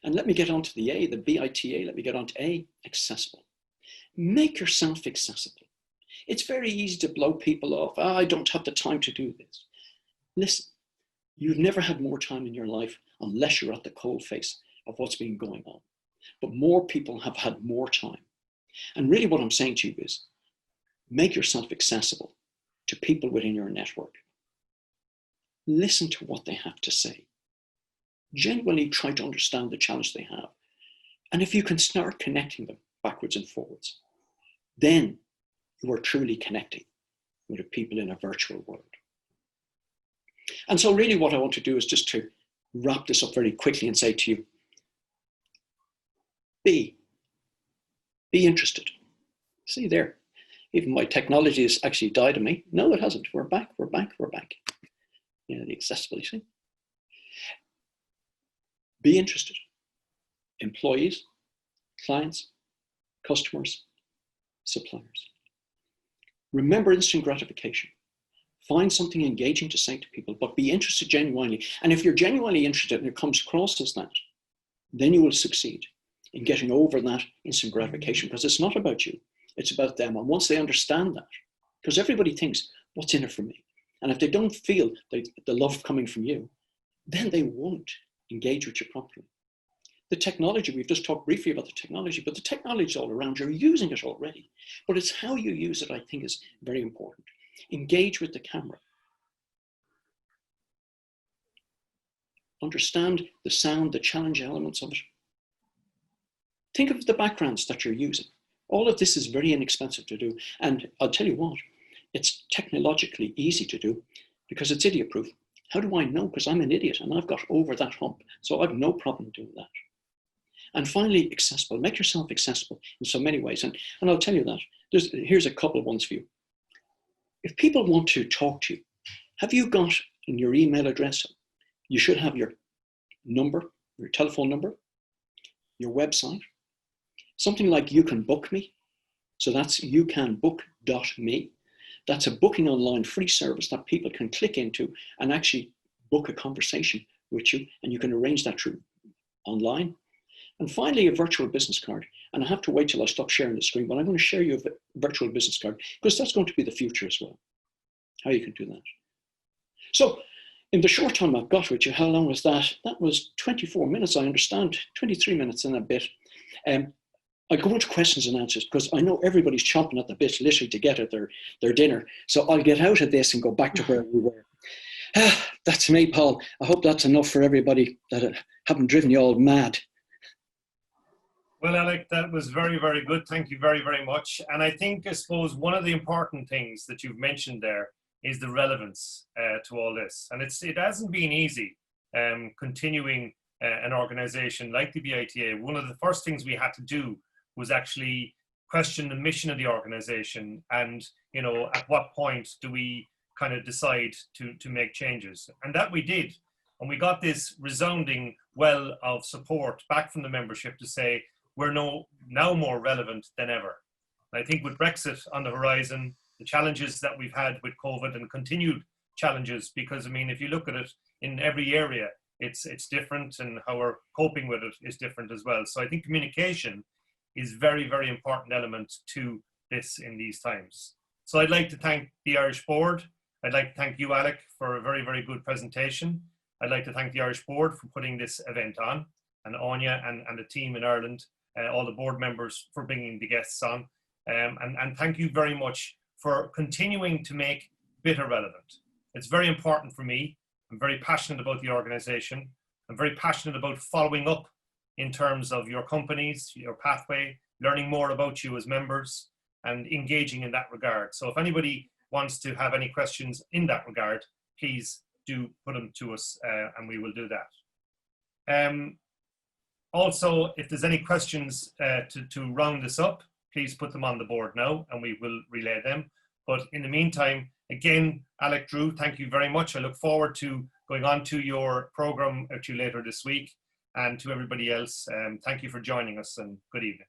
And let me get on to the A, the BITA, let me get on to A, accessible. Make yourself accessible. It's very easy to blow people off. Oh, I don't have the time to do this. Listen, you've never had more time in your life unless you're at the coalface of what's been going on. But more people have had more time. And really what I'm saying to you is, make yourself accessible to people within your network. Listen to what they have to say. Genuinely try to understand the challenge they have. And if you can start connecting them backwards and forwards, then you are truly connecting with the people in a virtual world. And so really what I want to do is just to wrap this up very quickly and say to you, be interested. See there, even my technology has actually died on me. No, it hasn't. We're back, we're back, we're back. You know, the accessibility. Be interested. Employees, clients, customers, suppliers. Remember instant gratification. Find something engaging to say to people, but be interested genuinely. And if you're genuinely interested and it comes across as that, then you will succeed in getting over that instant gratification, because it's not about you. It's about them. And once they understand that, because everybody thinks, what's in it for me? And if they don't feel the love coming from you, then they won't engage with you properly. The technology, we've just talked briefly about the technology, but the technology is all around. You're using it already. But it's how you use it, I think, is very important. Engage with the camera. Understand the sound, the challenge elements of it. Think of the backgrounds that you're using. All of this is very inexpensive to do. And I'll tell you what, it's technologically easy to do because it's idiot-proof. How do I know? Because I'm an idiot and I've got over that hump. So I've no problem doing that. And finally, accessible. Make yourself accessible in so many ways. And I'll tell you that. Here's a couple of ones for you. If people want to talk to you, have you got in your email address, you should have your number, your telephone number, your website, something like You Can Book Me. So that's youcanbook.me. That's a booking online free service that people can click into and actually book a conversation with you, and you can arrange that through online. And finally, a virtual business card. And I have to wait till I stop sharing the screen, but I'm going to share you a virtual business card because that's going to be the future as well, how you can do that. So in the short time I've got with you, how long was that? That was 24 minutes, I understand, 23 minutes and a bit. I go into questions and answers because I know everybody's chomping at the bit literally to get at their dinner. So I'll get out of this and go back to where we were. That's me, Paul. I hope that's enough for everybody that haven't driven you all mad. Well, Alec, that was very, very good. Thank you very, very much. And I think, I suppose, one of the important things that you've mentioned there is the relevance to all this. And it hasn't been easy continuing an organization like the BITA. One of the first things we had to do was actually question the mission of the organization and, you know, at what point do we kind of decide to make changes. And that we did. And we got this resounding well of support back from the membership to say, we're now more relevant than ever. And I think with Brexit on the horizon, the challenges that we've had with COVID and continued challenges, because I mean, if you look at it in every area, it's different, and how we're coping with it is different as well. So I think communication is very, very important element to this in these times. So I'd like to thank the Irish Board. I'd like to thank you, Alec, for a very, very good presentation. I'd like to thank the Irish Board for putting this event on, and Anya and the team in Ireland, all the board members for bringing the guests on. And thank you very much for continuing to make BITA relevant. It's very important for me. I'm very passionate about the organization. I'm very passionate about following up in terms of your companies, your pathway, learning more about you as members, and engaging in that regard. So if anybody wants to have any questions in that regard, please do put them to us and we will do that. Also, if there's any questions to round this up, please put them on the board now and we will relay them. But in the meantime, again, Alec Drew, thank you very much. I look forward to going on to your program later this week, and to everybody else, thank you for joining us and good evening.